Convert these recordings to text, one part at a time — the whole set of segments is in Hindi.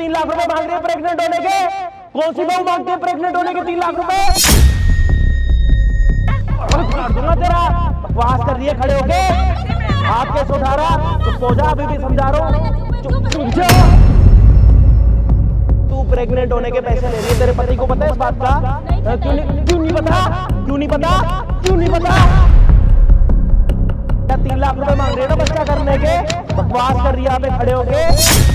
3 लाख रुपए मांग रही है प्रेग्नेंट होने के। कौन सी बहू मांगती है प्रेग्नेंट होने के 3 लाख रुपए? मार दूंगा तेरा। बकवास कर रही है खड़े होके। हाथ कैसे उठा रहा? चुप हो जा, अभी भी समझा रहा हूँ। चुप जा। तू प्रेग्नेंट होने के पैसे ले रही है, तेरे पति को पता है इस बात का? क्यों नहीं पता? क्यों नहीं पता? क्यों नहीं पता? 3 लाख रुपए मांग रही है ना बच्चा करने के। बकवास कर रही है यहाँ पे खड़े होके।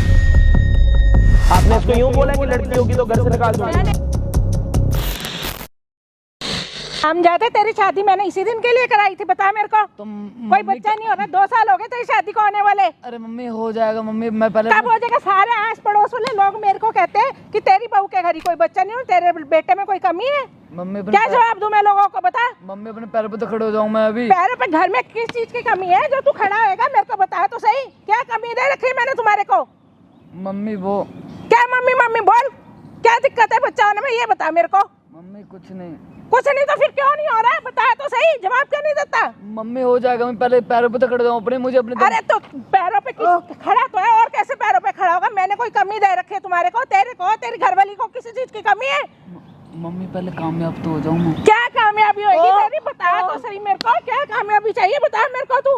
आपने इसको यूं बोला कि लड़की होगी तो घर से निकाल दूंगी। हम जाते, तेरी शादी मैंने इसी दिन के लिए कराई थी, बता मेरे को। कोई बच्चा नहीं होगा, 2 साल हो गए तेरी शादी को होने वाले। अरे मम्मी हो जाएगा मम्मी, मैं पहले कब हो जाएगा? सारे आस पड़ोस वाले लोग मेरे को कहते हैं कि तेरी बहू के घर ही कोई बच्चा नहीं हो, तेरे बेटे में कोई कमी है। मम्मी क्या जवाब दूं मैं लोगों को, बता। मम्मी अपने पैरों पे तो खड़े हो जाऊं मैं अभी। पैरों पे? घर में किस चीज की कमी है जो तू खड़ा होएगा? मेरे को बता तो सही, क्या कमी दे रखी है मैंने तुम्हारे को? मम्मी वो क्या मम्मी मम्मी बोल, क्या दिक्कत है बच्चा होने में, ये बता मेरे को। मम्मी कुछ नहीं। कुछ नहीं तो फिर क्यों नहीं हो रहा है? बता तो सही, जवाब क्यों नहीं देता? मम्मी हो जाएगा, मैं पहले पैरों पे तो खड़े जाऊं अपने, मुझे अपने अरे तो पैरों पे खड़ा तो है, और कैसे पैरों पे खड़ा होगा? मैंने कोई कमी दे रखी है तुम्हारे को, तेरे को, तेरी घरवाली को किसी चीज की कमी है? मम्मी पहले कामयाब तो हो जाऊं मैं। क्या कामयाबी होगी तेरी? बता तो सही मेरे को, क्या कामयाबी चाहिए? बता मेरे को तू,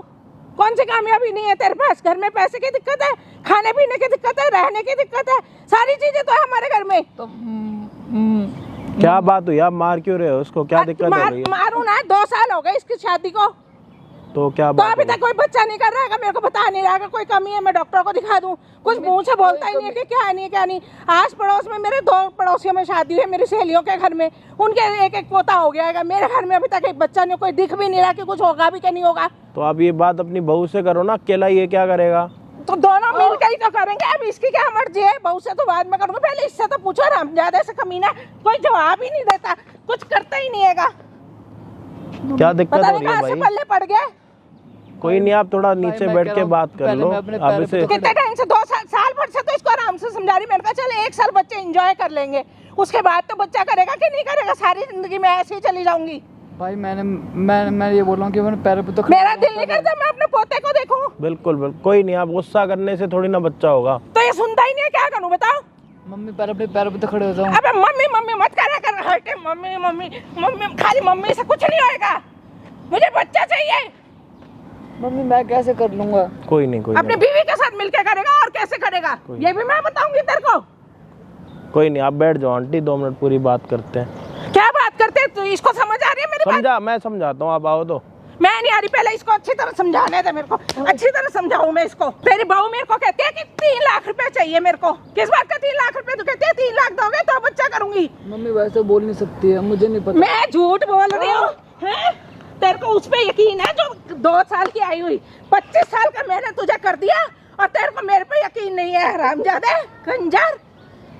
कौन सी कामयाबी नहीं है तेरे पास? घर में पैसे की दिक्कत है, खाने पीने की दिक्कत है, रहने की दिक्कत है, सारी चीजें तो है हमारे घर में। तो क्या बात हुई? आप मार क्यों रहे हो उसको? क्या दिक्कत हो रही है? मारू ना, 2 साल हो गए इसकी शादी को, तो क्या तो बात अभी तक कोई बच्चा नहीं कर रहा है। मेरे को बता नहीं रहा, कोई कमी है मैं डॉक्टर को दिखा दूं? कुछ मुंह से बोलता ही नहीं है कि क्या नहीं क्या नहीं। आस पड़ोस में मेरे 2 पड़ोसियों में शादी है, मेरी सहेलियों के घर में, उनके एक पोता हो गया है। मेरे घर में अभी तक एक बच्चा नहीं, कोई दिख भी नहीं रहा कि कुछ होगा भी क्या नहीं होगा। तो आप ये बात अपनी बहू से करो ना, अकेला ये क्या करेगा? तो दोनों मिलकर ही तो करेंगे। अब इसकी क्या मर्जी है? बहू से तो बाद में करूंगा, पहले इससे तो पूछो ना। ज्यादा से कमीना कोई जवाब ही नहीं देता, कुछ करता ही नहीं हैगा। क्या दिक्कत पता हो नहीं रही है कहां से भाई? पल्ले पड़ गया। कोई नहीं, आप थोड़ा नीचे मैं बैठ कह के रहा हूं, बात कर पहले लो। मैं अपने अब पैरों इसे पे तो कितने टाइम से 2 साल भर से तो इसको आराम से समझा रही। मैंने कहा चल 1 साल बच्चे एंजॉय कर लेंगे, उसके बाद तो बच्चा करेगा कि नहीं करेगा? सारी जिंदगी में ऐसे ही चली जाऊंगी। भाई मैं ये बोल रहा हूँ कि मैंने पैरों पे तो खड़े मेरा दिल नहीं करता मैं अपने पोते को देखूं। बिल्कुल बिल्कुल, कोई नहीं, आप गुस्सा करने से थोड़ी ना बच्चा होगा। तो ये सुनता ही नहीं है, क्या करूं बताओ? मम्मी अपने पैरों पे तो खड़े हो जाऊं। अबे मम्मी मम्मी मत करा कर, हटे मम्मी मम्मी मम्मी, खाली मम्मी से कुछ नहीं होएगा, मुझे बच्चा चाहिए। मम्मी मैं कैसे कर लूंगा? कोई नहीं, कोई अपनी नहीं, बीवी के साथ मिलकर करेगा, और कैसे करेगा ये भी मैं बताऊंगी तेरे को। कोई नहीं, आप बैठ जाओ आंटी, 2 मिनट पूरी बात करते हैं। क्या बात करते हैं? तू इसको समझ आ रही है मेरी बात? समझा, मैं समझाता हूँ, आप आओ तो। मैं नहीं आ रही, पहले इसको अच्छी तरह समझाने दे मेरे को, अच्छी तरह समझाऊं मैं इसको। तेरी बहू मेरे को कहती है कि 3 लाख रुपए चाहिए मेरे को। किस बात का 3 लाख रुपए? तू कहती है 3 लाख दोगे तो बच्चा करूंगी। मम्मी वैसे बोल नहीं सकती है, मुझे नहीं पता। मैं झूठ बोल रही हूँ? तेरे को उस पे यकीन है जो 2 साल की आई हुई? 25 साल का मैंने तुझे कर दिया और तेरे को मेरे पे यकीन नहीं है? हरामजादे, खंजर,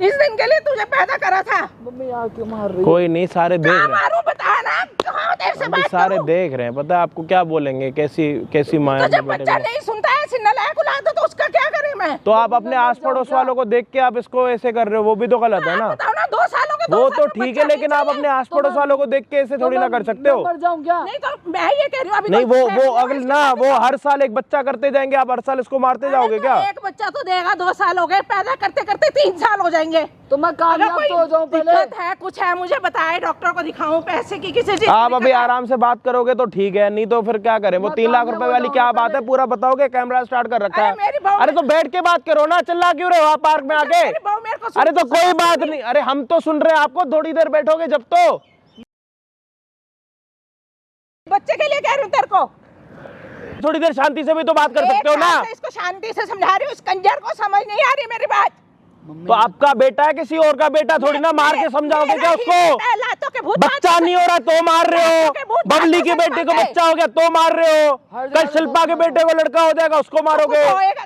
इस दिन के लिए तुझे पैदा करा था। मम्मी यहाँ क्यों मार रही है? कोई नहीं, सारे देख रहे हैं, मारू बता ना, कहाँ देर से बात सारे करूं? देख रहे हैं। पता है आपको क्या बोलेंगे? कैसी माँ है तुझे अपने बेटे बच्चा को? नहीं सुनता है, नलायक औलाद है, तो उसका क्या करें मैं? तो आप अपने आस पड़ोस वालों को देख के आप इसको ऐसे कर रहे हो, वो भी तो गलत है ना। बताओ ना, 2 सालों के 2 वो साल तो में ठीक बच्चा है, लेकिन नहीं आप चाहिए? अपने आस पड़ोस वालों को देख के ऐसे थोड़ी ना कर सकते हो। मर जाऊं क्या? नहीं तो मैं ये कह रही हूँ, अभी नहीं, तो वो अगले ना, वो हर साल एक बच्चा करते जाएंगे, आप हर साल इसको मारते जाओगे क्या? एक बच्चा तो देगा, 2 साल हो गए, पैदा करते करते 3 साल हो जाएंगे। तो मैं कामयाब तो हो जाऊं पहले। दिक्कत है, कुछ है, मुझे बताए, डॉक्टर को दिखाऊं, पैसे की किसी चीज? आप अभी आराम से बात करोगे तो ठीक है, नहीं तो फिर क्या करें? वो 3 लाख रुपए वाली क्या बात है? पूरा बताओगे, कैमरा स्टार्ट कर रखा अरे मेरी है। बहू- अरे तो बैठ के बात करो ना, चिल्ला क्यों रहे हो आप पार्क में आके? मेरी बहू मेरे को सुन- अरे तो कोई बात नहीं, अरे हम तो सुन रहे हैं आपको, थोड़ी देर बैठोगे जब तो। बच्चे के लिए कह रही हूँ तेरे को, थोड़ी देर शांति से भी तो बात कर सकते हो एक ना। साल से इसको शांति से समझा रही हूँ, इस कंजर को समझ नहीं आ रही मेरी बात। तो आपका बेटा है, किसी और का बेटा थोड़ी ना मार के समझाओगे क्या उसको? लातों के भूत बच्चा नहीं हो रहा तो मार रहे हो, बबली के बेटे को बच्चा हो गया तो मार रहे हो, कल शिल्पा के बेटे को लड़का हो जाएगा उसको मारोगे।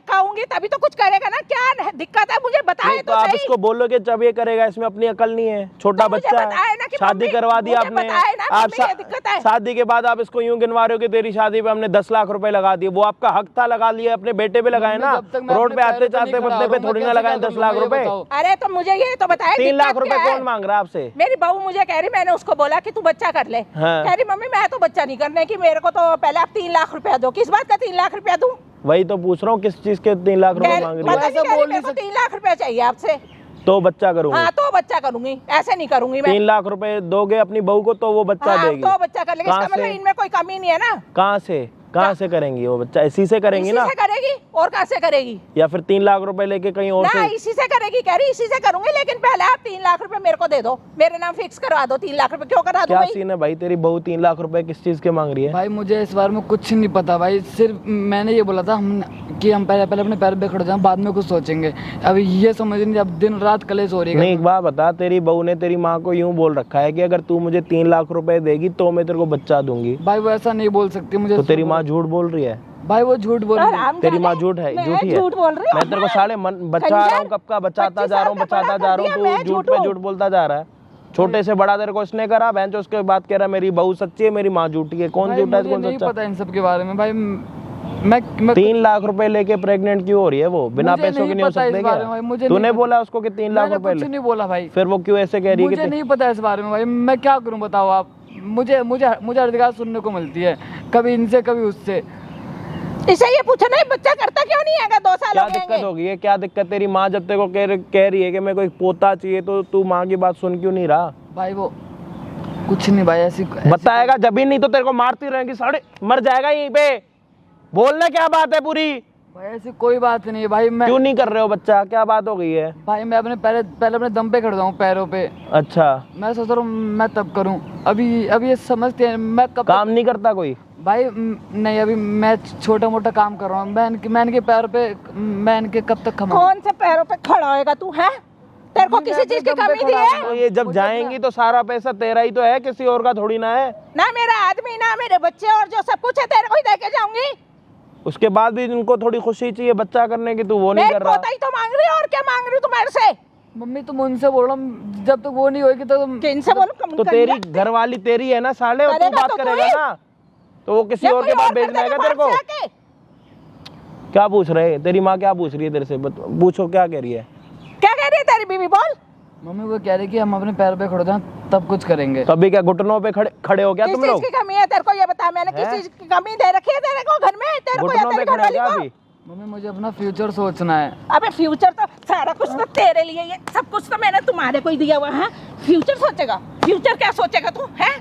कहूंगी तभी तो कुछ करेगा ना, क्या दिक्कत है मुझे बताए नहीं, तो तो आप सही। इसको बोलोगे जब ये करेगा, इसमें अपनी अकल नहीं है, छोटा तो मुझे बच्चा बताए ना है, कि शादी मम्मी, करवा दी मुझे आपने। बताए ना आप मम्मी, ये दिक्कत है। शादी के बाद आप इसको यूं गिनवा रहे हो कि तेरी शादी पे हमने 10 लाख रुपए लगा दिए, वो आपका हक था, लगा लिया, अपने बेटे पे लगाए ना। रोड पे आते जाते बदले पे थोड़ी ना लगाए 10 लाख रुपए। अरे तो मुझे ये तो बताए 3 लाख दिक्कत रुपए क्या है? कौन मांग रहा है आपसे? मेरी बहू मुझे कह रही, मैंने उसको बोला कि तू बच्चा कर ले। हाँ। कह रही मम्मी मैं तो बच्चा नहीं करने की, मेरे को तो पहले आप 3 लाख रुपया दो। किस बात का 3 लाख रुपया दूं? वही तो पूछ रहा हूँ, किस चीज के 3 लाख रुपए मांग रही है? पता नहीं, कह रही मेरे को 3 लाख रुपया चाहिए आपसे। तो बच्चा करूंगी। हाँ तो बच्चा करूंगी, ऐसे नहीं करूंगी मैं। 3 लाख रुपए दोगे अपनी बहू को तो वो बच्चा हाँ, देगी। तो बच्चा कर लेगी। कहाँ इसका मतलब से? इनमें कोई कमी नहीं है ना। कहाँ से करेंगी वो बच्चा? इसी से करेंगी इसी ना? से करेगी और कहाँ से करेगी? या फिर 3 लाख रुपए लेके कहीं और ना से? इसी से करेगी, कह रही इसी से करूंगी, लेकिन पहले आप 3 लाख रुपए मेरे को दे दो, मेरे नाम फिक्स करवा दो। 3 लाख रुपए क्यों करा दो क्या भाई? सीन है भाई? तेरी बहू 3 लाख रुपए किस चीज के मांग रही है? भाई मुझे इस बारे में कुछ नहीं पता भाई, सिर्फ मैंने ये बोला था हम पहले अपने पैर पे खड़े जाएं, बाद में कुछ सोचेंगे। अभी ये समझ नहीं, अब दिन रात कलेश हो रही है। नहीं, एक बात बता, तेरी बहू ने तेरी माँ को यूं बोल रखा है कि अगर तू मुझे 3 लाख रुपए देगी तो मैं तेरे को बच्चा दूंगी। भाई वो ऐसा नहीं बोल सकती मुझे। तो तेरी माँ झूठ बोल रही है? भाई वो झूठ बोल रही है। आराम तेरी कर माँ ले। झूठ है, मैं झूठी है। झूठ बोल रही हूँ। मैं तेरे को साले बचा रहा हूँ, कब का बचाता जा रहा हूँ, बताता जा रहा हूँ, मैं तू झूठ झूठ पे हूँ। झूठ बोलता जा रहा है। छोटे से बड़ा तेरे को इसने करा, बहन चो उसके बाद कह रहा मेरी बहू सच्ची है, मेरी माँ झूठी है। कौन भाई झूठा है मुझे कौन नहीं सच्चा? पता इन सब के बारे में भाई। मैं 3 लाख रुपए लेके प्रेग्नेंट क्यों हो रही है वो? बिना मुझे पैसों नहीं के नहीं हो पता इस सकते बारे में भाई, क्या? मुझे तूने नहीं बोला उसको कि 3 लाख मैंने रुपए कुछ ले? नहीं बोला भाई। फिर वो क्यों ऐसे कह रही है मुझे कि नहीं पता इस बारे में भाई, मैं क्या करूं बताओ आप। मुझे मुझे मुझे हर जगह सुनने को मिलती है, कभी इनसे कभी उससे। इसे ये पूछो नहीं बच्चा करता क्यों नहीं है? 2 साल क्या हो दिक्कत गए। होगी है? क्या दिक्कत? तेरी माँ जब तेरे को कह रही है कि मेरे को एक पोता चाहिए, तो तू माँ की बात सुन क्यों नहीं रहा? भाई वो कुछ नहीं भाई, ऐसी बताएगा जब ही, नहीं तो तेरे को मारती रहेगी, साढ़े मर जाएगा यहीं पे। बोलना क्या बात है पूरी? भाई ऐसी कोई बात नहीं है भाई। मैं क्यों नहीं कर रहे हो बच्चा? क्या बात हो गई है? भाई मैं अपने पहले अपने दम पे खड़ जाऊं, पैरों पे। अच्छा, मैं सोच रहा हूँ मैं तब करूं। अभी ये समझते हैं मैं कब काम नहीं करता कोई? भाई नहीं, अभी मैं छोटा मोटा काम कर रहा हूँ। मैं इनके पैरों पे, मैं इनके कब तक खमा। कौन से पैरों पे खड़ा होएगा तू? है तेरे को किसी चीज की कमी थी है? तो ये जब जाएंगी तो सारा पैसा तेरा ही तो है, किसी और का थोड़ी ना है। ना मेरा आदमी, ना मेरे बच्चे, और जो सब कुछ है तेरे को ही देके जाऊंगी। उसके बाद भी इनको थोड़ी खुशी चाहिए बच्चा करने की, तू वो नहीं कर रहा। पोता ही तो मांग रही है, और क्या मांग रही हूँ तुम्हारे से? मम्मी तुम उनसे बोल रहा हूँ, जब तक वो नहीं होगी तो किनसे बोलूं? तो तेरी घरवाली तेरी है ना साले, और तू करेगा बात तो करेगा कोई? ना, तो वो किसी और के पास भेजना है तेरे को? क्या पूछ रहे हैं? तेरी माँ क्या पूछ रही है तेरे से? पूछो, क्या कह रही है? क्या कह रही है तेरी बीवी? बोल। मम्मी वो कह रही कि हम अपने पैर पे खड़े जाएं तब कुछ करेंगे। तभी क्या घुटनों पे खड़े हो क्या किस तुम चीज लोग? की कमी है तेरे को? ये बता, मैंने किस हैं? चीज की कमी दे रखी है तेरे को घर में? तेरे को या घुटनों पे तेरे खड़े हो घरवाली क्या को? अभी? मम्मी मुझे अपना फ्यूचर सोचना है। अबे फ्यूचर तो सारा कुछ तो तेरे लिए, ये सब कुछ तो मैंने तुम्हारे को ही दिया हुआ है। फ्यूचर सोचेगा? फ्यूचर क्या सोचेगा तू? है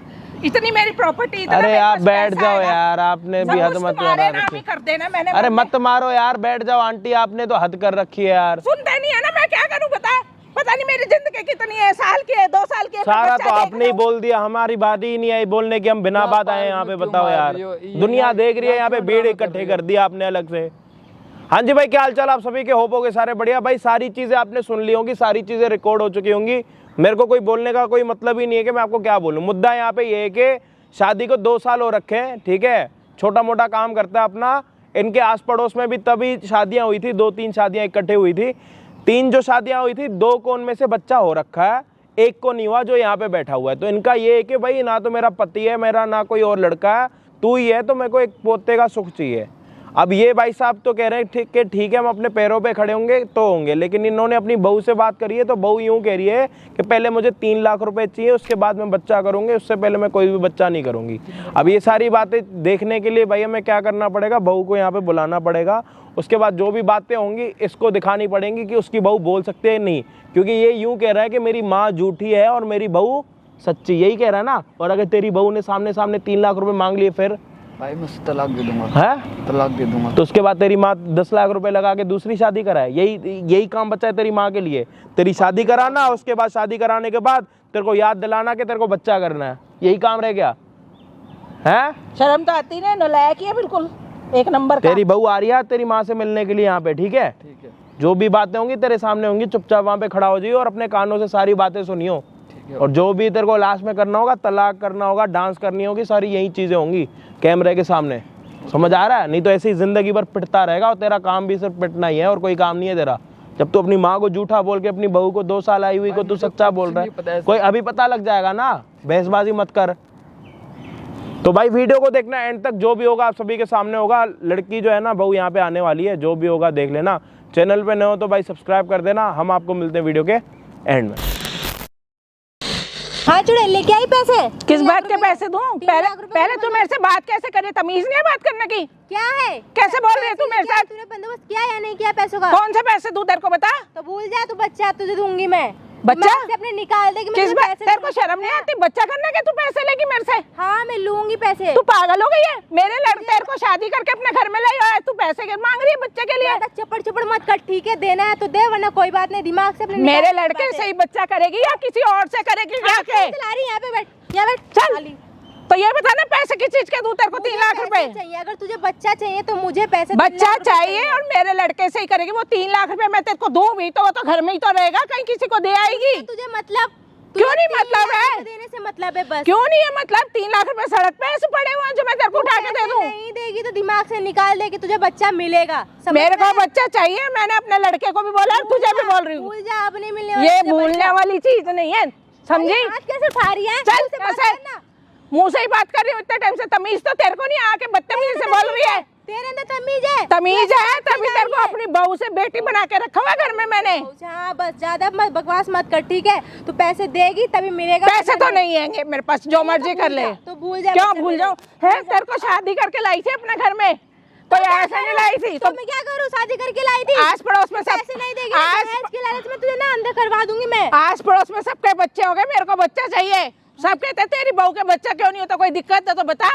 इतनी मेरी प्रॉपर्टी, इतना अरे मेरे आप पास बैठ पैसा जाओ है ना, यार, आपने सब भी हद कुछ मत तुम्हारे लगा नाम रखी। ही कर देना। मैंने अरे मत मारो यार, बैठ जाओ आंटी, आपने तो हद कर रखी है यार। सुनते नहीं है ना, मैं क्या करूं बता? पता नहीं मेरी जिंदगी कितनी है, साल की है, 2 साल की है, सारा बच्चा तो देख आपने ही लो। बोल दिया, हमारी बात ही नहीं आई बोलने की। हम बिना क्या बात आए बात यहाँ पे, क्यों बताओ मार यार। रही हो? ये दुनिया यार- देख रही है यार यहाँ पे, क्यों भीड़ ड्रामा कर इकट्ठे रही कर हो? दिया आपने अलग से। हाँ जी भाई, क्या हाल चाल? आप सभी के होप होगे सारे बढ़िया। भाई सारी चीजें आपने सुन ली होंगी, सारी चीजें रिकॉर्ड हो चुकी होंगी। मेरे को कोई बोलने का कोई मतलब ही नहीं है कि मैं आपको क्या बोलूँ। मुद्दा यहाँ पे ये है कि शादी को 2 साल हो रखे हैं, ठीक है। छोटा मोटा काम करता है अपना। इनके आस पड़ोस में भी तभी शादियां हुई थी, 2-3 शादियां इकट्ठे हुई थी। 3 जो शादियां हुई थी, 2 को उनमें से बच्चा हो रखा है, 1 को नहीं हुआ, जो यहाँ पे बैठा हुआ है। तो इनका ये है कि भाई ना तो मेरा पति है, मेरा ना कोई और लड़का है, तू ही है, तो मेरे को एक पोते का सुख चाहिए। अब ये भाई साहब तो कह रहे हैं ठीक है, हम अपने पैरों पे खड़े होंगे तो होंगे, लेकिन इन्होंने अपनी बहू से बात करी है, तो बहू यूं कह रही है कि पहले मुझे 3 लाख रुपए चाहिए, उसके बाद मैं बच्चा करूंगी, उससे पहले मैं कोई भी बच्चा नहीं करूंगी। अब ये सारी बातें देखने के लिए भाई हमें क्या करना पड़ेगा? बहू को यहाँ पे बुलाना पड़ेगा। उसके बाद जो भी बातें होंगी इसको दिखानी पड़ेंगी कि उसकी बहू बोल सकते हैं नहीं, क्योंकि ये यूं कह रहा है कि मेरी माँ झूठी है और मेरी बहू सच्ची, यही कह रहा है ना। और अगर तेरी बहू ने सामने 3 लाख रुपए मांग लिए फिर भाई मैं उससे तलाक दे दूंगा। है? तलाक दे दूंगा। तो उसके बाद तेरी माँ 10 लाख रुपए लगा के दूसरी शादी कराए। यही काम बचा है तेरी माँ के लिए, तेरी शादी कराना, उसके बाद शादी कराने के बाद तेरे को याद दिलाना कि तेरे को बच्चा करना है। यही काम रह गया है? शर्म तो आती नहीं, नालायक है बिल्कुल, 1 नंबर का। तेरी बहू आ रही है तेरी माँ से मिलने के लिए यहाँ पे, ठीक है? ठीक है, जो भी बातें होंगी तेरे सामने होंगी, चुपचाप वहाँ पे खड़ा हो जाइए और अपने कानों से सारी बातें सुनियो। ठीक है। और जो भी तेरे को लास्ट में करना होगा, तलाक करना होगा, डांस करनी होगी, सारी यही चीजें होंगी कैमरे के सामने। समझ आ रहा है? नहीं तो ऐसे ही जिंदगी भर पिटता रहेगा, और तेरा काम भी सिर्फ पिटना ही है, और कोई काम नहीं है तेरा। जब तू अपनी माँ को झूठा बोल के अपनी बहू को 2 साल आई हुई को तू सच्चा बोल रहा है, कोई अभी पता लग जाएगा ना। बहसबाजी मत कर। तो भाई वीडियो को देखना एंड तक, जो भी होगा आप सभी के सामने होगा। लड़की जो है ना, बहू यहाँ पे आने वाली है, जो भी होगा देख लेना। चैनल पे नए हो तो भाई सब्सक्राइब कर देना। हम आपको मिलते हैं वीडियो के एंड में। हाँ चुड़ैल लेके आई पैसे। किस बात के पैसे दूं? 3 पहले लाख रुपए पहले तू मेरे से बात कैसे करे? तमीज नहीं है बात करने की? क्या है? कैसे बोल रही है तू मेरे साथ? तूने बंदोबस्त किया या नहीं किया पैसों का? कौन से पैसे दूं तेरे को बता? तो भूल जा, तू बच्चा तुझे दूंगी मैं। बच्चा? मैं अपने निकाल दे कि मैं किस तुम्हें बात? पैसे तेरे को शर्म नहीं आती बच्चा करने के? तू पैसे लेगी मेरे से? हाँ मैं लूंगी पैसे। तू पागल हो गई है? मेरे लड़के तेरे को शादी करके अपने घर में ले आया, तू पैसे मांग रही है बच्चे के लिए? ज्यादा चपड़ चपड़ मत कर, ठीक है? देना है तो दे, वरना कोई बात नहीं। दिमाग से अपने मेरे निकाल लड़के बात है। से ही बच्चा करेगी या किसी और से करेगी? हाँ, जाके चला रही है, यहाँ पे बैठ, यहाँ बैठ। चल। साली। तो ये बता ना पैसे किस चीज के दूं तेरे को? 3 मुझे लाख पैसे रुपए चाहिए। अगर तुझे बच्चा चाहिए तो मुझे पैसे 3 बच्चा लाख रुपए चाहिए और मेरे लड़के से ही करेगी। वो 3 लाख रुपए मैं तेरे को दूं भी तो वो तो घर में ही तो रहेगा, कहीं किसी को दे आएगी? तुझे मतलब क्यों नहीं 3 मतलब लाख है? रुपए देने से मतलब है बस। क्यों नहीं है मतलब? 3 लाख रुपए सड़क पे ऐसे पड़े हुए हैं जो मैं तेरे को उठा के दे पैसे दूं? नहीं देगी तो दिमाग से निकाल दे कि तुझे बच्चा मिलेगा। समझ मेरे में को आया? बच्चा चाहिए। मैंने अपने लड़के को भी बोला और तुझे भी बोल रही हूँ। भूल जा, अब नहीं मिलने ये वाला भूलने बच्चा। वाली चीज नहीं है, समझी? हाथ कैसे उठा रही है? चल मुझसे बात बस है। करना। मुंह से ही बात कर रही हूँ इतने टाइम से। तमीज तो तेरे को नहीं, आके बदतमीजी से बोल रही है। तेरे अंदर तमीज है? तमीज है तभी तेरे को अपनी बहू से बेटी बना के रखा हुआ घर में मैंने। हाँ बस ज्यादा मत बकवास मत कर, ठीक है? तू पैसे देगी तभी मिलेगा। पैसे तो नहीं आएंगे मेरे पास, जो मर्जी कर ले। तो भूल जा। क्यों बच्चा भूल मेरे। जाऊं? है तेरे को शादी करके लाई थी अपने घर में, कोई ऐसा नहीं लाई थी। तो मैं क्या करूँ? शादी करके लाई थी। आस पड़ोस में सब पैसे नहीं देगी तो दहेज के लालच में तुझे ना अंदर करवा दूंगी मैं। आस पड़ोस में सबके बच्चे हो गए, मेरे को बच्चा चाहिए। सब कहते हैं तेरी बहू के बच्चा क्यों नहीं होता, कोई दिक्कत है तो बता।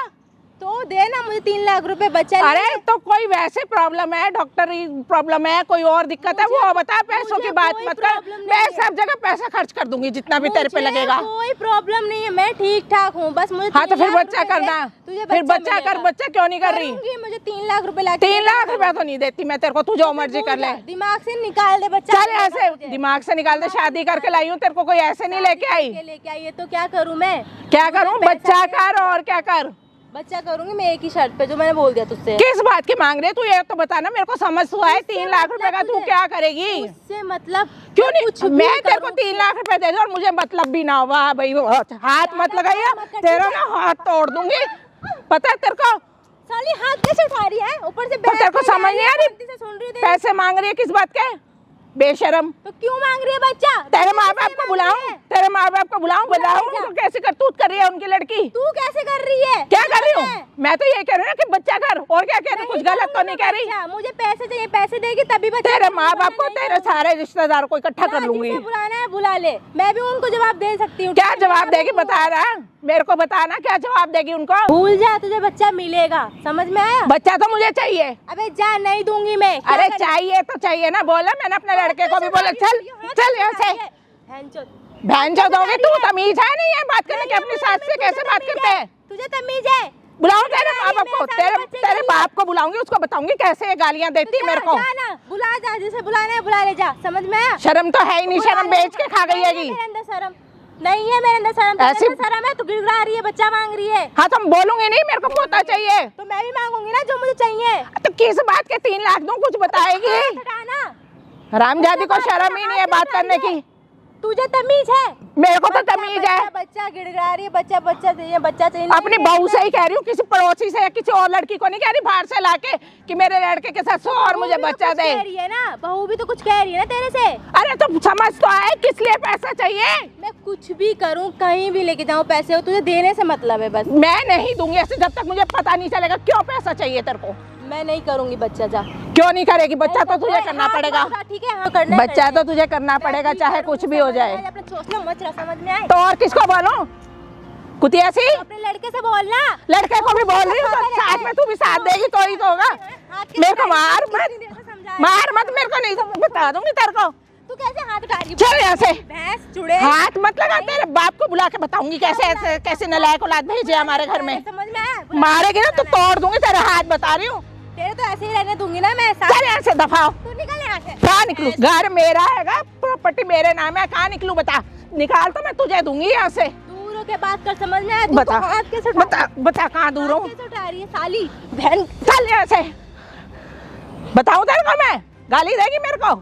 तो दे ना मुझे 3 लाख रुपए बच्चा। अरे तो कोई वैसे प्रॉब्लम है, डॉक्टरी प्रॉब्लम है, कोई और दिक्कत है, वो बता। पैसों की बात कोई मत कर, प्रॉब्लम नहीं मैं है। सब जगह पैसा खर्च कर दूंगी जितना भी तेरे पे मुझे लगेगा। कोई प्रॉब्लम नहीं है, मैं ठीक ठाक हूँ। बस मुझे हाँ तो 3 फिर लाख बच्चा रुपए दे, करना। तुझे फिर बच्चा कर, मिलेगा। बच्चा क्यों नहीं कर रही? करूंगी, मुझे 3 लाख रुपए ला 3 लाख रुपया तो नहीं देती मैं तेरे को, तू जो मर्जी कर ले। दिमाग से निकाल दे बच्चा। चल ऐसे दिमाग से निकाल दे, शादी करके लाई हूँ तेरे को, कोई ऐसे नहीं लेके आई। लेके आई है तो क्या करूँ मैं? क्या करूँ? पैसा बच्चा दे। कर और क्या कर? बच्चा करूंगी मैं एक ही शर्त पे, जो मैंने बोल दिया तुझसे। किस बात की मांग रही है तू? ये तो बता ना मेरे को, समझ तो आए। 3 लाख रुपए का तू क्या करेगी? उससे मतलब क्यों कुछ नहीं? भी मैं तेरे को करूं। 3 लाख रुपए दे दूं और मुझे मतलब भी ना हुआ भाई। हाथ मत लगाइए, तेरा ना हाथ तोड़ दूंगी, पता है तेरे को? साली हाथ कैसे उठा रही है? ऊपर से तो तेरे को समझ नहीं आ रही? शांति से सुन रही हूँ तेरी। पैसे मांग रही है किस बात के? बेशरम। तो क्यों मांग रही है बच्चा? तेरे माँ बाप पैसे को मांग बुलाऊं? रही है। तेरे माँ बाप को बुलाऊं? बुला बताऊं ले जा। तो कैसे करतूत कर रही है उनकी लड़की? तू कैसे कर रही है? क्या कर रही हूँ है? मैं? तो ये कह रही हूँ ना कि बच्चा कर, और क्या कह रही हूँ? कुछ गलत तो नहीं कह रही? बच्चा, मुझे पैसे चाहिए, पैसे देगी तभी बच्चा। तेरे माँ बाप को, तेरे सारे रिश्तेदार को इकट्ठा कर लूंगी। जिसे बुलाना है बुला ले, मैं भी उनको जवाब दे सकती हूँ। क्या जवाब देगी बता रहा? मेरे को बताना क्या जवाब देगी उनको। भूल जा, तुझे बच्चा मिलेगा। समझ में आया? बच्चा तो मुझे चाहिए। अबे जा, नहीं दूंगी मैं। क्या अरे करें? चाहिए तो चाहिए ना, बोला मैंने अपने लड़के को भी बोला। चल चल यहाँ से। बहन जो दोगे तू? तमीज है नहीं है बात करने की? अपनी सास से कैसे बात करते हैं? तुझे तमीज है? बुलाऊं तेरे माँ बाप को? तेरे बाप को बुलाऊंगी, उसको बताऊंगी कैसे ये गालियाँ देती है मेरे को। ना बुला जा, जिसे बुलाना है बुला ले जा। समझ में आया? शर्म तो है ही नहीं, शर्म बेच के खा गई हैगी। मेरे अंदर शर्म नहीं है, मेरे अंदर शर्म। ऐसी- तेरे अंदर शर्म है, तू गिड़गिड़ा रही है, बच्चा मांग रही है। हाँ तो हम बोलूंगी नहीं, मेरे को पोता चाहिए। तो मैं भी मांगूंगी ना जो मुझे चाहिए। तो किस बात के 3 लाख दूं? कुछ बताएगी? हटाना। रामजादी को शर्म ही नहीं है बात करने की। तुझे तमीज है? मेरे को तो बच्चा, तमीज है। बच्चा गिड़गिड़ा रही है, बच्चा बच्चा चाहिए, बच्चा चाहिए। अपनी बहू से ही कह रही हूँ, किसी पड़ोसी से या किसी और लड़की को नहीं कह रही बाहर से लाके कि मेरे लड़के के साथ सो और मुझे बच्चा दे। कह रही है ना, बहू भी तो कुछ कह रही है ना तेरे से। अरे तो समझ तो आए किस लिए पैसा चाहिए? मैं कुछ भी करूं, कहीं भी लेके जाऊं, पैसे हो तुझे देने से मतलब है बस। मैं नहीं दूंगी ऐसे जब तक मुझे पता नहीं चलेगा क्यों पैसा चाहिए तेरे को। मैं नहीं करूंगी बच्चा, जा। क्यों नहीं करेगी? बच्चा तो तुझे करना हाँ, पड़ेगा। ठीक है, हाँ करना है, बच्चा करना तो है। तुझे करना पड़ेगा, मैं चाहे ठीक कुछ करूं, भी हो समझ जाए। में आए, अपने सोचना मत रहा, समझ में आए? तो और किसको बोलूं? कुतिया सी अपने लड़के से बोलना। लड़के को भी बोल रही हूँ, तो साथ में तू भी साथ देगी तो ही तो होगा। मेरे को मार मत, मार मत, मेरे को नहीं बता दूंगी तेरे को। तू कैसे हाथ उठा रही है? चल यहाँ से। भैंस चुड़े। हाथ मत लगा, तेरे बाप को बुला के बताऊंगी कैसे कैसे नलायक औलाद भेजे हमारे घर में। समझ में आया? मारेगी ना तो तोड़ दूंगी तेरे हाथ, बता रही हूँ। तेरे तो ऐसे ही रहने दूंगी ना मैं। चल यहाँ से, दफाओ। तू निकल यहाँ से। कहाँ निकलूं? घर मेरा हैगा, प्रॉपर्टी मेरे नाम है, कहाँ निकलूं बता? निकाल तो मैं तुझे दूंगी यहाँ से। दूर होके बात कर, समझ में आया? तू बता, तो हाथ कैसे उठा बता, बता कहाँ दूर हूँ? कैसे उठा रही है साली बहन? चल यहाँ से, बताऊँ तेरे को मैं? गाली देगी मेरे को?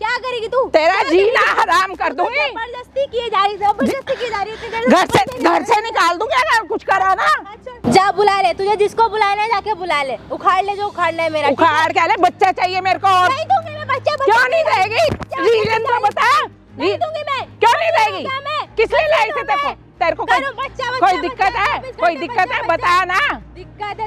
क्या करेगी तू? तेरा जीना हराम कर दूंगी। जबरदस्ती की जा रही, जबरदस्ती की जा रही है। घर से निकाल दूंगी अगर कुछ करा ना। जा बुला ले, तुझे जिसको बुलाना है जाके बुला ले, उखाड़ ले जो उखाड़ना है मेरा। उखाड़ के ले, बच्चा चाहिए मेरे को। और नहीं दूंगी मैं बच्चा। क्यों नहीं देगी? रीजन तो बता। नहीं दूंगी मैं। क्यों नहीं देगी? क्या मैं? किस इसलिए लाई थे तेरे को कोई दिक्कत है? कोई दिक्कत है बता ना।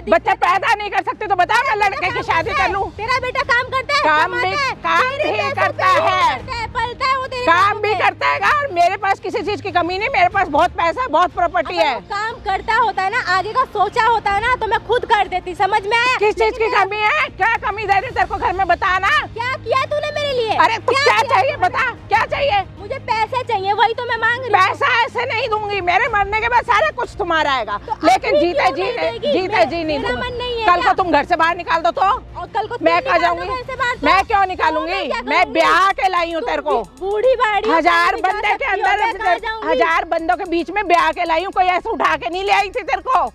बच्चा पैदा नहीं कर सकते तो बता, मैं लड़के की शादी कर लूं। तेरा बेटा काम करता है, काम भी करता है, पलता है वो तेरे काम भी करता है और मेरे पास किसी चीज की कमी नहीं, मेरे पास बहुत पैसा है, बहुत प्रॉपर्टी है। काम करता होता है ना, आगे का सोचा होता है ना, तो मैं खुद कर देती। समझ में आया? किस चीज की कमी है? क्या कमी दे रही तेरे को घर में, बता ना। क्या किया तूने मेरे लिए? अरे तू क्या चाहिए बता, क्या चाहिए? मुझे पैसे चाहिए, वही तो मैं मांग रही हूँ। पैसा ऐसे नहीं दूंगी, मेरे मरने के बाद सारा कुछ तुम्हारा आएगा, लेकिन जीते जी नहीं मेरा दूंगी। मन नहीं है। कल को तुम घर से बाहर निकाल दो तो और कल को मैं कहा जाऊंगी? मैं क्यों निकालूंगी? मैं ब्याह के लाई हूँ तेरे को, बूढ़ी बाड़ी 1000 बंदे के अंदर, 1000 बंदों के बीच में ब्याह के लाई हूँ, कोई ऐसे उठा के नहीं ले आई थी तेरे को।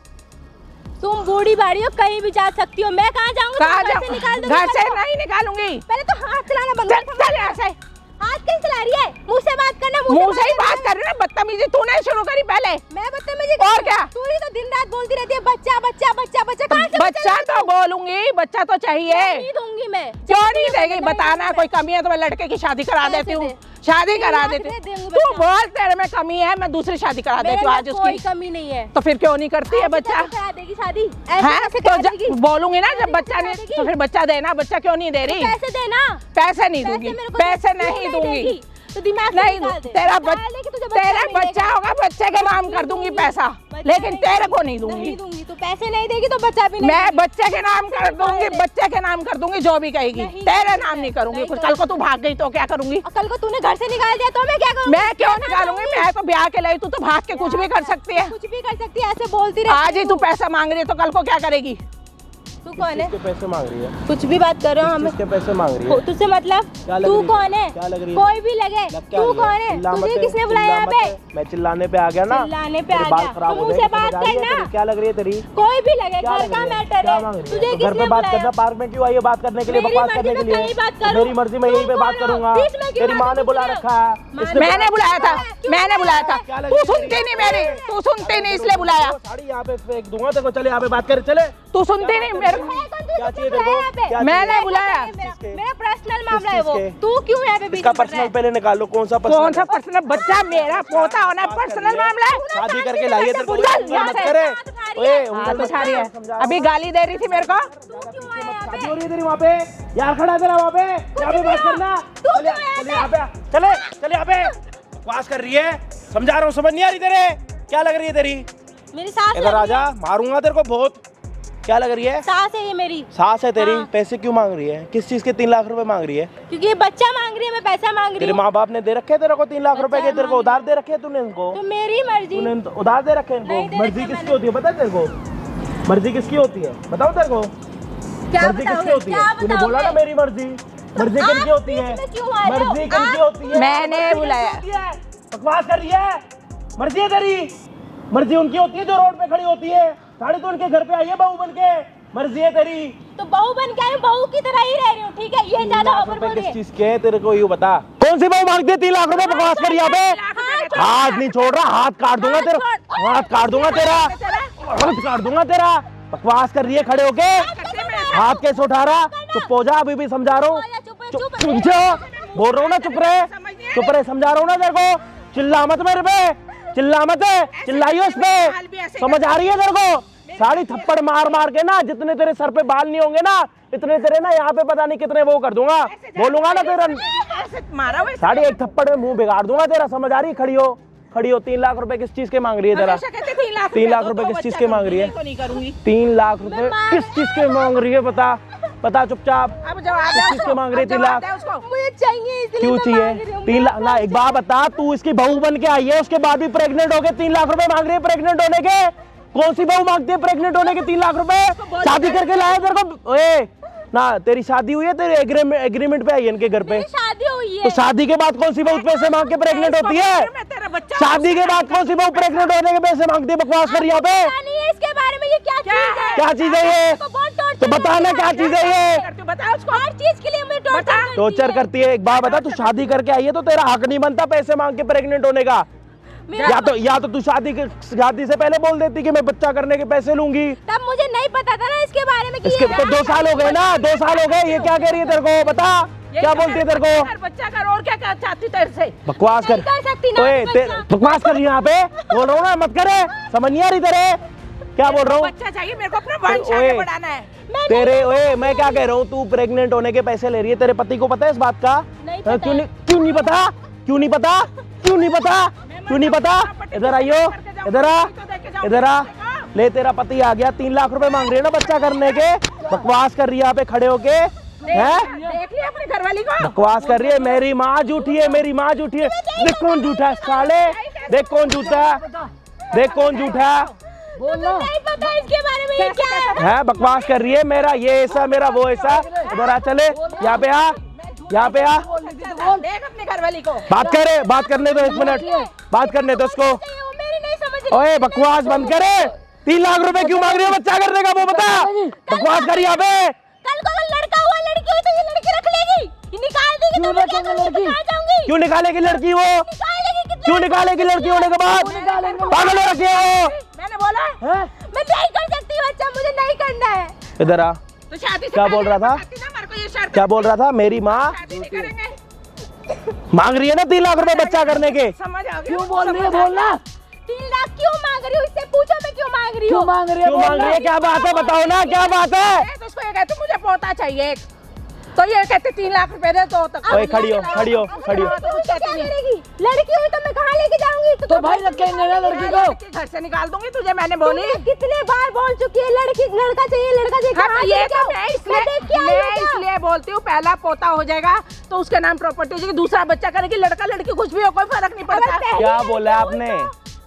तुम बूढ़ी बाड़ी हो, कहीं भी जा सकती हो, मैं कहाँ जाऊंगी? कहाँ घर से निकाल दो। घर से नहीं निकालूंगी। पहले तो हाथ चलाना बंद कर। चल यहाँ से। हाथ कैसे चला रही है? मुंह से बात करना, मुंह से ही बात कर रही है, बदतमीजी तूने शुरू करी पहले। मैं बदतमीजी और क्या? तू ही तो दिन रात बोलती रहती है बच्चा बच्चा बच्चा बच्चा। कहाँ से बच्चा तो बोलूंगी, बच्चा तो चाहिए। नहीं दूंगी मैं। क्यों नहीं देगी? बताना, कोई कमी है तो मैं लड़के की शादी करा देती हूँ, शादी करा देती हूँ। तू बोल तेरे में कमी है, मैं दूसरी शादी करा देती हूँ आज कोई उसकी। कमी नहीं है। तो फिर क्यों नहीं करती है बच्चा? करा देगी शादी? है तो बोलूंगी ना, जब बच्चा नहीं तो फिर बच्चा देना। बच्चा क्यों नहीं दे रही? पैसे देना। पैसे नहीं दूंगी, पैसे नहीं दूंगी, तो दिमाग नहीं दूंगी। तेरा बच्चा होगा, बच्चे के नाम कर दूंगी पैसा, लेकिन तेरे को नहीं दूंगी। तू पैसे नहीं देगी तो बच्चा भी नहीं। मैं बच्चे के नाम कर दूंगी, बच्चे के नाम कर दूंगी, जो भी कहेगी। तेरे नाम नहीं करूंगी। कुछ कल को तू भाग गई तो क्या करूंगी? कल को तूने घर से निकाल दिया तो मैं क्या करूंगी? मैं क्यों निकालूंगी? मैं तो ब्याह के लाई, तू तो भाग के कुछ भी कर सकती है। कुछ भी कर सकती है, ऐसे बोलती रहती। आज ही तू पैसा मांग रही है तो कल को क्या करेगी? तू कौन है? किसके पैसे मांग रही है? कुछ भी बात कर रहे हो हमें। किसके पैसे मांग रही है? तुझसे मतलब? क्या लग तू रही है? कौन है? क्या लग रही है? कोई भी लगे, तू कौन है? तुझे किसने बुलाया यहाँ पे? मैं चिल्लाने पे आ गया ना, चिल्लाने पे आ तेरे बाल गया खराब तो हो मुझसे जाएंगे, बात समझ आ रही है करना। तेरी? क्या लग रही है तेरी? कोई भी लगे, क्या घर लग का रही है? मैटर क्या है। मांग रही है? तुझे तो घर पे किसने बात बुलाया? करना, पार्क में क्यों आई है बात करने के लिए? मेरी बकवास मर्जी करने के में लिए? कहीं बात करूं। मेरी मर्जी में यहीं पे बात करूंगा। बीच में क्यों तेरी बात माँ ने करूं? बुला रखा है, इसलिए मैंने बुलाया था, मैंने बुलाया था। क्या लग तू रही है? सुनती नहीं मेरी, तू सुनती नहीं इसलिए बुलाया। साड़ी यहाँ पे फेंक दूंगा तेरे को। चले यहाँ पे बात कर, चले। तू सुनती नहीं मेरे को। क्या चाहिए तेरे को? क्या मैंने बुलाया। मेरा पर्सनल मामला है वो। किसके? तू क्यों यहाँ पे बीच इसका में पड़ रहा पर्सनल है? पहले निकाल लो। कौन सा कौन सा पर्सनल? पर्सनल? बच्चा मेरा पोता होना पर्सनल मामला है? शादी करके लाइए तेरे को। चल यहाँ मत से। करे। ओए हाथ उंगल उठा रही है, अभी गाली दे रही थी मेरे को। शादी हो रही है तेरी वहाँ पे? यार खड़ा है तेरा वहाँ पे, यहाँ पे बात करना। चले चले यहाँ पे, चले चले यहाँ पे। बकवास कर रही है, समझा रहा हूँ, समझ नहीं आ रही तेरे? क्या लग रही है तेरी? मेरी सास इधर आजा, मारूंगा तेरे को बहुत। क्या लग रही है? सास है ये मेरी। सास है तेरी? हाँ। पैसे क्यों मांग रही है? किस चीज के 3 लाख रुपए मांग रही है? क्योंकि ये बच्चा मांग रही है, मैं पैसा मांग रही तेरे हूँ। माँ बाप ने दे रखे हैं तेरे को 3 लाख रुपए के? तेरे को उधार दे रखे हैं तूने इनको? तो मेरी मर्जी। तूने उधार दे रखे हैं नहीं इनको? दे मर्जी रखे किसकी होती है पता है तेरे को? मर्जी किसकी होती है बताओ तेरे को? क्या मर्जी किसकी बताओगे? होती है? क्या तूने बोला ना बताओगे? मेरी मर्जी। मर्जी आप किसकी होती बीच है? में क्यों आ रहे हो? मर्जी किसकी आप होती है? मैंने मर्जी बुलाया। किसकी होती है? बकवास कर रही है। मर्जी है तेरी? मर्जी उनकी होती है जो रोड पे खड़ी होती है। साड़ी तो उनके घर पे आई है बहू बन के। मर्जी है तेरी? तो बहू बन के आई हूँ, बहू की तरह ही रह रही हूँ, ठीक है? ये ज्यादा ओवर बोल रही किस है। चीज के हैं तेरे को? यू बता, कौन सी बहू मांगती है 3 लाख रुपए? बकवास कर यहाँ पे। हाथ नहीं छोड़ रहा, हाथ काट दूंगा तेरा, हाथ काट दूंगा तेरा, हाथ काट दूंगा तेरा। बकवास कर रही है खड़े होके, हाथ कैसे उठा रहा? चुप हो जा, अभी भी समझा रहा हूँ। चुप जा, बोल रहा हूँ ना, चुप रहे, समझा रहा हूँ ना तेरे को। चिल्ला मत मेरे पे, चिल्ला मत, चिल्लाइयो उस पे। समझ आ रही है तेरे को? साड़ी थप्पड़ मार मार के ना, जितने तेरे सर पे बाल नहीं होंगे ना, इतने तेरे ना यहाँ पे पता नहीं कितने वो कर दूंगा। बोलूंगा ना तेरा साड़ी एक थप्पड़ में मुंह बिगाड़ दूंगा तेरा। समझ आ रही? खड़ी हो, खड़ी हो। 3 लाख रुपए किस चीज के मांग रही है तेरा? 3 लाख रुपए किस चीज के मांग रही है? 3 लाख रुपए किस चीज के मांग रही है? बता बता चुपचाप। किस चीज के मांग रही है 3 लाख? मुझे चाहिए, इसलिए क्यों मैं चाहिए मांग रही हूँ। 3 लाख? ना एक बात बता, तू इसकी बहू बन के आई है, उसके बाद भी प्रेग्नेंट हो गए 3 लाख रुपए मांग रही है प्रेग्नेंट होने के? कौन सी बहू मांगती है प्रेग्नेंट होने के 3 लाख रुपए? शादी करके लाया तेरे को? ओए ना, तेरी शादी हुई है? तेरे एग्रीमेंट पे आई है इनके घर पे? शादी हुई है। तो शादी के बाद कौन सी बहू पैसे मांग के प्रेग्नेंट होती है? शादी के बाद कौन सी बहू प्रेग्नेंट होने के पैसे मांगती है? बकवास कर यहाँ पे। पता नहीं है इसके बारे में, ये क्या चीज है? क्या चीज है ये? तो बताना क्या चीज है ये? हर चीज के लिए मुझे टॉर्चर टॉर्चर करती है। एक बात बता, तू शादी करके आई है तो तेरा हक नहीं बनता पैसे मांग के प्रेग्नेंट होने का? या तो तू शादी से पहले बोल देती कि मैं बच्चा करने के पैसे लूंगी। तब मुझे नहीं पता था ना इसके बारे में कि इसके तो 2 साल हो गए ना, 2 साल हो गए। ये क्या कह रही है तेरे को? बता, क्या बोलती है तेरे को? बच्चा कर, और क्या चाहती तेरे से? बकवास कर। कर सकती सकती ना। ओए बकवास कर रही है यहाँ पे, बोल रहा हूँ ना मत करे, समझ नहीं आ रही तेरे क्या बोल रहा हूँ। बच्चा चाहिए मेरे को, अपना वंश आगे बढ़ाना है। तेरे ओए मैं क्या कह रहा हूँ, तू प्रेग्नेंट होने के पैसे ले रही है, तेरे पति को पता है इस बात का? नहीं हाँ, पता क्यों नहीं पता? क्यों नहीं पता? क्यों नहीं पता? क्यों नहीं पता? इधर आइयो, इधर आ, इधर आ। ले तेरा पति आ गया, 3 लाख रुपए मांग रही है ना बच्चा करने के, बकवास कर रही है यहाँ पे खड़े होके, हैं? देख लिया अपनी घरवाली को, बकवास कर रही है। मेरी माँ झूठी है, मेरी माँ झूठी है। देख कौन झूठा है साले, देख कौन झूठा है, देख कौन झूठा है। नहीं पता इसके बारे में, ये क्या है? बकवास कर रही है, मेरा ये ऐसा, मेरा वो ऐसा। इधर आ, चले यहाँ पे आ, यहाँ पे आ, देख अपनी घरवाली को। बात करने दो 1 मिनट, बात करने दो उसको। वो मेरी नहीं समझ रही। ओए बकवास बंद करे, 3 लाख रुपए क्यों मांग रही है बच्चा करने का, वो बता। बकवास कर यहाँ पे। कल को अगर लड़का हुआ लड़की हुई तो ये लड़की रख लेगी, ये निकाल देगी तो मैं क्या करूंगी, कहाँ जाऊंगी? क्यों निकालेगी लड़की वो, निकालेगी कितना? क्यों निकालेगी लड़की होने के बाद? पागल हो रखी है वो। मैंने बोला मैं नहीं कर सकती बच्चा, मुझे नहीं करना है। इधर आ, तो शादी से क्या पहले बोल रहा था? बताती ना, मेरे को ये शर्त क्या बोल रहा था? मेरी माँ शादी नहीं करेंगे। मांग रही है ना 3 लाख रुपए बच्चा करने के। समझ आ गया? क्यों बोल रही है, बोलना 3 लाख क्यों मांग रही हूँ, इससे पूछो मैं क्यों मांग रही क्यों हूँ। मांग रही है, क्यों मांग रही है, क्या बात है बताओ ना, क्या बात है? तो उसको ये कहते मुझे पोता चाहिए एक, तो ये कहते 3 लाख रुपए दे दो तक। ओए खड़ी हो, खड़ी हो, खड़ी हो। तो कुछ क्या कहती नहीं। करेगी? लड़की हुई तो मैं कहाँ लेके जाऊंगी? तो भाई रखेंगे ना लड़की को। लड़की घर से निकाल दूंगी तुझे, मैंने बोली। तुमने कितने बार बोल चुकी है लड़की, लड़का चाहिए, लड़का चाहिए। हाँ, कहाँ तो ये लेके तो जाऊँ? मैं इसलिए देख के आई हूँ क्या? इसलिए बोलती हूँ, पहला पोता हो जाएगा तो उसके नाम प्रॉपर्टी हो जाएगी, दूसरा बच्चा करेगी, लड़का लड़की कुछ भी हो कोई फर्क नहीं पड़ता। क्या बोला आपने,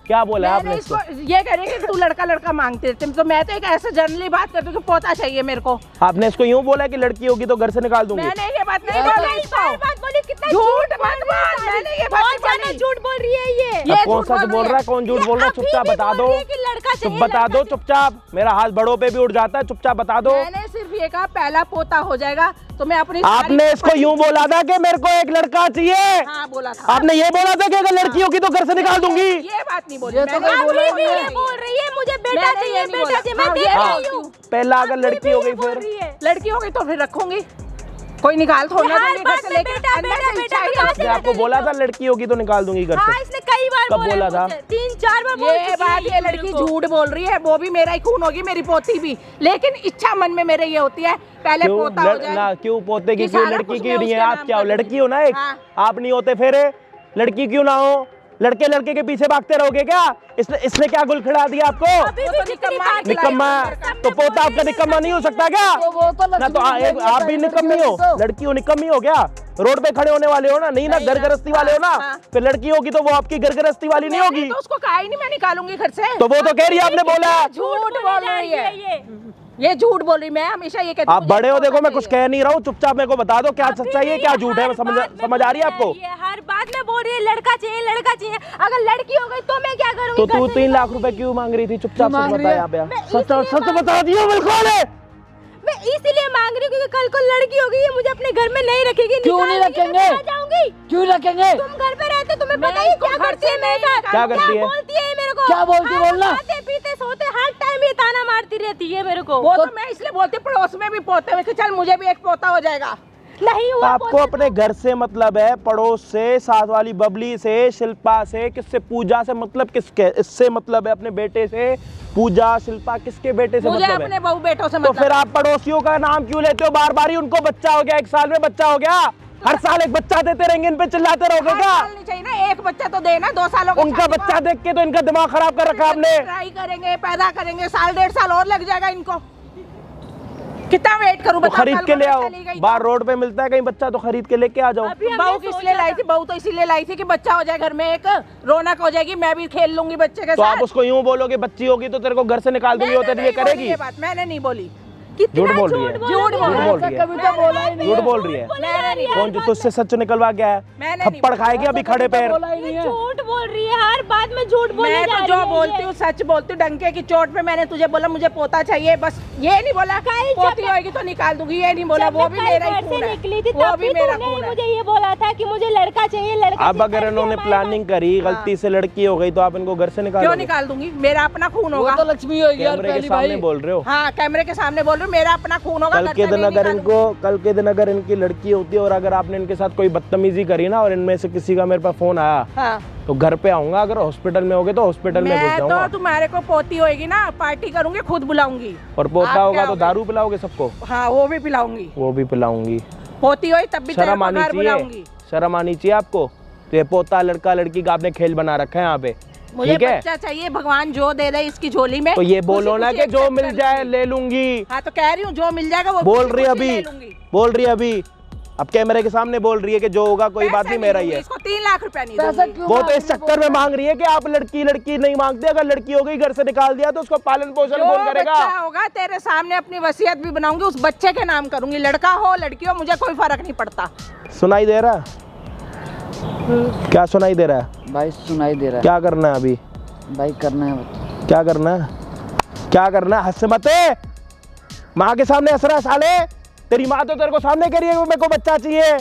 क्या बोला मैंने आपने इसको इसको? ये कह रही है कि तू लड़का लड़का मांगती रहती है, तो मैं तो एक ऐसे जनरली बात करती हूँ कि पोता चाहिए मेरे को। आपने इसको यूं बोला कि लड़की होगी तो घर से निकाल दूंगी? मैंने ये बात नहीं मैंने बोली इस बार बात बोली, कितना झूठ मत बोल, मैंने ये बात बहुत नहीं ज्यादा बोली। झूठ बोल रही है ये। अब कौन सच बोल रहा है, कौन झूठ बोल रहा है? चुपचाप बता दो, लड़का चुप बता दो चुपचाप, मेरा हाथ बड़ों पे भी उठ जाता है, चुपचाप बता दो। मैंने सिर्फ ये कहा पहला पोता हो जाएगा तो मैं अपनी आपने इसको यूं बोला था कि मेरे को एक लड़का चाहिए, हाँ बोला था। आपने ये बोला था कि अगर लड़की होगी तो घर से निकाल दूंगी। ये बात नहीं बोली ये तो मैंने। नहीं बोला अभी भी ये बोल रही है मुझे बेटा चाहिए, बेटा चाहिए। मैं देख हाँ, रही हूँ, पहला अगर लड़की हो गई फिर लड़की हो गई तो फिर रखूंगी, कोई निकाल थोड़ा हर बात में बेटा बेटा बेटा कहाँ से मैं आपको बोला था लड़की होगी तो निकाल दूंगी घर हाँ से। इसने कई बार कब बोला था? 3-4 बार बोल ये चुकी है बात ये लड़की झूठ बोल रही है, वो भी मेरा ही खून होगी, मेरी पोती भी, लेकिन इच्छा मन में मेरे ये होती है पहले क्यों पोता हो जाए। ना क्यों पोते की कि क्यों सारा लड़की कुछ क्यों मैं नहीं है? उसके आप नाम क्या हो, कर लड़की हो ना एक, हाँ। आप नहीं होते फिर लड़की क्यों ना हो? लड़के लड़के के पीछे भागते रहोगे क्या? इसने क्या गुल खिला दिया आपको? अभी भी जितनी बात निकम्मा, तो पोता आपका निकम्मा नहीं हो सकता क्या? ना तो आप भी निकम्मी हो, लड़की हो निकम्मी हो क्या? रोड पे खड़े होने वाले हो ना, नहीं ना घर गृहस्थी वाले हो ना, हाँ। फिर लड़की होगी तो वो आपकी घर गृहस्थी वाली नहीं मैंने होगी। तो उसको कहा ही नहीं मैं निकालूंगी घर से। तो वो तो कह रही है आपने बोला। झूठ बोल रही है ये, झूठ बोल रही। मैं हमेशा ये कहती आप हूँ, बड़े हो, मुझे देखो मैं पोता कुछ चाहिए। कह नहीं रहा हूँ, चुपचाप मेरे को बता दो क्या सच्चाई है क्या झूठ है, मैं समझ आ रही है आपको? ये हर बात में बोल रही है लड़का चाहिए, लड़का चाहिए। अगर लड़की हो गई तो मैं क्या करूंगी? तो तू घर से 3 लाख रुपए क्यों मांग रही थी? चुपचाप क्यों सच मांग बता रही है? यहाँ पे। मैं सच इसलिए सच बता दियो बिल्कुल। मैं इसलिए मांग रही हूँ क्योंकि कल को लड़की होगी, ये मुझे अपने घर में नहीं रखेगी। क्यों नहीं निकाल देगी, रखेंगे? मैं कहाँ जाऊंगी? क्यों रखेंगे? तुम घर पे रहते, तुम्हें मैं पता ही इसको क्या घर करती है से मेरे नहीं साथ? क्या करती है? बोलती है मेरे को? क्या बोलती है, हर बोलना। खाते पीते सोते हर टाइम ये ताना मारती रहती है मेरे को। वो तो मैं इसलिए बोलती हूँ, पड़ोस में भी पोते हुए कि चल मुझे भी एक पोता हो जाएगा। नहीं हुआ आपको अपने घर से मतलब है, पड़ोस से, साथ वाली बबली से, शिल्पा से, किससे? पूजा से मतलब किसके? इससे मतलब है अपने बेटे से। पूजा शिल्पा किसके बेटे से मुझे मतलब अपने है? बहू बेटों से तो मतलब फिर आप पड़ोसियों का नाम क्यों लेते हो बार बार ही? उनको बच्चा हो गया, 1 साल में बच्चा हो गया, हर साल एक बच्चा देते रहेंगे, इन पे चिल्लाते रहोगे हर क्या? साल नहीं चाहिए ना, एक बच्चा तो देना, 2 सालों का उनका बच्चा देख के तो इनका दिमाग खराब कर रखा आपने। ट्राई करेंगे, पैदा करेंगे, 1.5 साल और लग जाएगा इनको। कितना वेट करूं? तो बताओ, खरीद कल के को ले मैं आओ, चली गई तो। बाहर रोड पे मिलता है कहीं बच्चा, तो खरीद के लेके आ जाओ। अभी हमने बहू किस लिए सोचा लाई थी? बहू तो इसीलिए लाई थी कि बच्चा हो जाए घर में, एक रौनक हो जाएगी, मैं भी खेल लूंगी बच्चे के तो साथ। आप उसको यूं बोलोगे बच्ची होगी तो तेरे को घर से निकाल दूंगी, वो तेरे लिए नहीं बोली करेगी? ये बात मैंने नहीं बोली। कितना झूठ बोल रही है, झूठ झूठ बोल रही है, कभी तो बोला ही नहीं झूठ है। बोल रही है। मैंने नहीं कौन जो तुझसे सच निकलवा गया है? मैंने नहीं थप्पड़ खाएगी अभी खड़े पैर। बोला ही नहीं है। झूठ बोल रही है, हर बात में झूठ बोलने मैं जा तो रही जो है बोलती ये। हूँ सच बोलती हूँ, डंके की चोट पे मैंने तुझे बोला मुझे पोता चाहिए, बस ये नहीं बोला कहीं पोती जब- होगी तो निकाल दूंगी, ये नहीं बोला। जब वो मैं भी कल मेरा घर ही से खून है, निकली थी वो तब भी भी मेरा तूने खून है। मुझे ये बोला था कि मुझे लड़का चाहिए, लड़का अब अगर चाहिए। इन्होंने प्लानिंग करी, गलती से लड़की हो गई तो आप इनको घर से क्यों निकालोगे? निकाल दूंगी? मेरा अपना खून वो होगा। तो लक्ष्मी होगी यार, कैमरे के पहली सामने भाई। बोल रहे हो? हाँ, कैमरे के सामने बोल रही हूँ, मेरा अपना खून होगा। कल घर के से दिन नहीं अगर निकालूंगी। कल के दिन अगर इनकी लड़की होती है और अगर आपने इनके साथ कोई बदतमीजी करी ना और इनमें से किसी का मेरे पास फोन आया हाँ तो घर पे आऊंगा, अगर हॉस्पिटल में होगे तो हॉस्पिटल में घुस मैं जाऊंगा। तो तुम्हारे को पोती होएगी ना, पार्टी करूंगी, खुद बुलाऊंगी। और पोता आप होगा क्या तो होगे? दारू पिलाओगे सबको? हाँ वो भी पिलाऊंगी, वो भी पिलाऊंगी। पोती होई तब भी तेरे शर्म को आनी घर चाहिए, बुलाऊंगी। शर्म आनी चाहिए आपको। तो ये पोता लड़का लड़की का आपने खेल बना रखा है यहाँ पे, मुझे ठीक है? बच्चा चाहिए, भगवान जो दे दे इसकी झोली में। तो ये बोलो खुशी ना खुशी कि जो accept मिल कर जाए लूंगी। ले लूंगी। हाँ तो कह रही हूँ जो मिल जाएगा वो बोल खुशी रही खुशी अभी, ले लूंगी। बोल रही अभी, अब कैमरे के सामने बोल रही है कि जो होगा कोई बात पैसे नहीं, मेरा ही दूंगी, है। इसको 3 लाख रुपया नहीं पैसा दूंगी। क्यों वो मांग तो इस रही है? चक्कर में मांग रही है कि आप लड़की लड़की नहीं मांगते, अगर लड़की हो गई घर से निकाल दिया तो उसको पालन पोषण जो कौन करेगा? बच्चा होगा तेरे सामने अपनी वसीयत भी बनाऊंगी, उस बच्चे के नाम करूंगी। लड़का हो लड़की हो मुझे कोई फर्क नहीं पड़ता। सुनाई दे रहा? क्या सुनाई दे रहा है? भाई सुनाई दे रहा क्या करना है अभी? है भाई, करना है। क्या करना है? क्या करना है? हंस से मत, माँ के सामने हंस रहा है साले। तेरी माँ तो तेरे को सामने कह रही है कि मेरे को बच्चा चाहिए।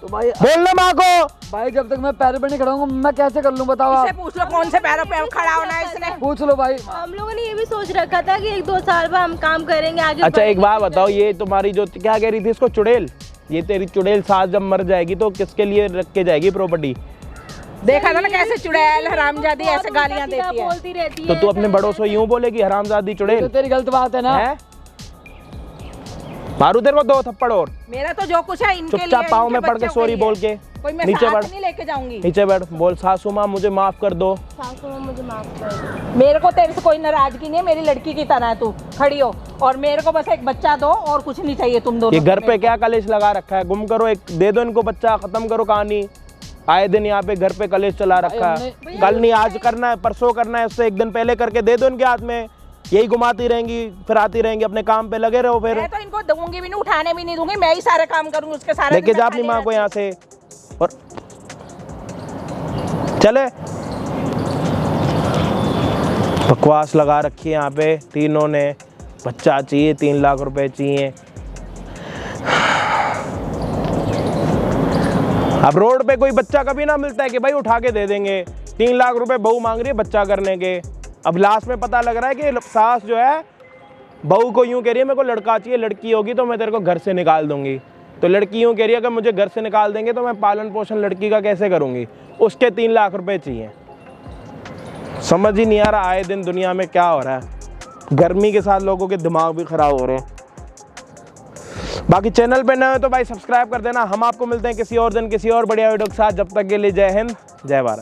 तो भाई बोलना माँ को। भाई जब तक मैं पैर पे नहीं खड़ा हूँ मैं कैसे कर लूँ बताओ इससे आप? पूछ लो कौन से पैरों पे खड़ा होना है इसने। पूछ लो भाई। हम लोगों ने ये भी सोच रखा था कि 1-2 साल बाद हम काम करेंगे आगे। अच्छा एक बढ़ेंगे। बात बताओ, ये तुम्हारी जो क्या कह रही थी इसको, चुड़ैल, ये तेरी चुड़ैल सास जब मर जाएगी तो किसके लिए रख के जाएगी प्रॉपर्टी? देखा था ना कैसे चुड़ैल हरामजादी ऐसे गालियां सीधा देती है। बोलती रहती तो है। तू अपने बड़ों से यूं बोलेगी हरामजादी तो चुड़ैल तेरी गलत बात है ना। है? मारू तेरे को 2 थप्पड़ और मेरा तो जो कुछ है इनके लिए, चुपचाप पाँव इनके में पड़ के बच्चों सॉरी लिए। बोल के कोई मैं नीचे साथ बैठ, नहीं लेके जाऊंगी। नीचे बैठ, बोल सासू माँ मुझे माफ कर दो। सासू माँ मुझे माफ कर दो। मेरे को तेरे से कोई नाराजगी नहीं है, मेरी लड़की की तरह है तू खड़ी हो, और मेरे को बस एक बच्चा दो और कुछ नहीं चाहिए तुम दोनों ये घर को पे क्या कलेश लगा रखा है? गुम करो, एक दे दो इनको बच्चा, खत्म करो कहानी। आए दिन यहाँ पे घर पे कलेश चला रखा है, कल नहीं आज करना है, परसों करना है, उससे एक दिन पहले करके दे दो इनके हाथ में। यही घुमाती रहेंगी फिर आती रहेंगी, अपने काम पे लगे रहो। फिर मैं तो इनको दूंगी भी नहीं, उठाने भी नहीं दूंगी, मैं ही सारे काम करूंगी उसके सारे। लेके जा अपनी माँ को यहाँ से और चले। बकवास लगा रखी है यहाँ पे तीनों ने, बच्चा चाहिए, 3 लाख रुपए चाहिए। अब रोड पे कोई बच्चा कभी ना मिलता है कि भाई उठा के दे देंगे। 3 लाख रुपए बहू मांग रही है बच्चा करने के। अब लास्ट में पता लग रहा है कि सास जो है बहू को यूं कह रही है मेरे को लड़का चाहिए, लड़की होगी तो मैं तेरे को घर से निकाल दूंगी। तो लड़की यूं कह रही है अगर मुझे घर से निकाल देंगे तो मैं पालन पोषण लड़की का कैसे करूंगी, उसके 3 लाख रुपए चाहिए। समझ ही नहीं आ रहा आए दिन दुनिया में क्या हो रहा है। गर्मी के साथ लोगों के दिमाग भी खराब हो रहे हैं। बाकी चैनल पे नए हो तो भाई सब्सक्राइब कर देना। हम आपको मिलते हैं किसी और दिन किसी और बढ़िया वीडियो के साथ। जब तक के लिए जय हिंद, जय भारत।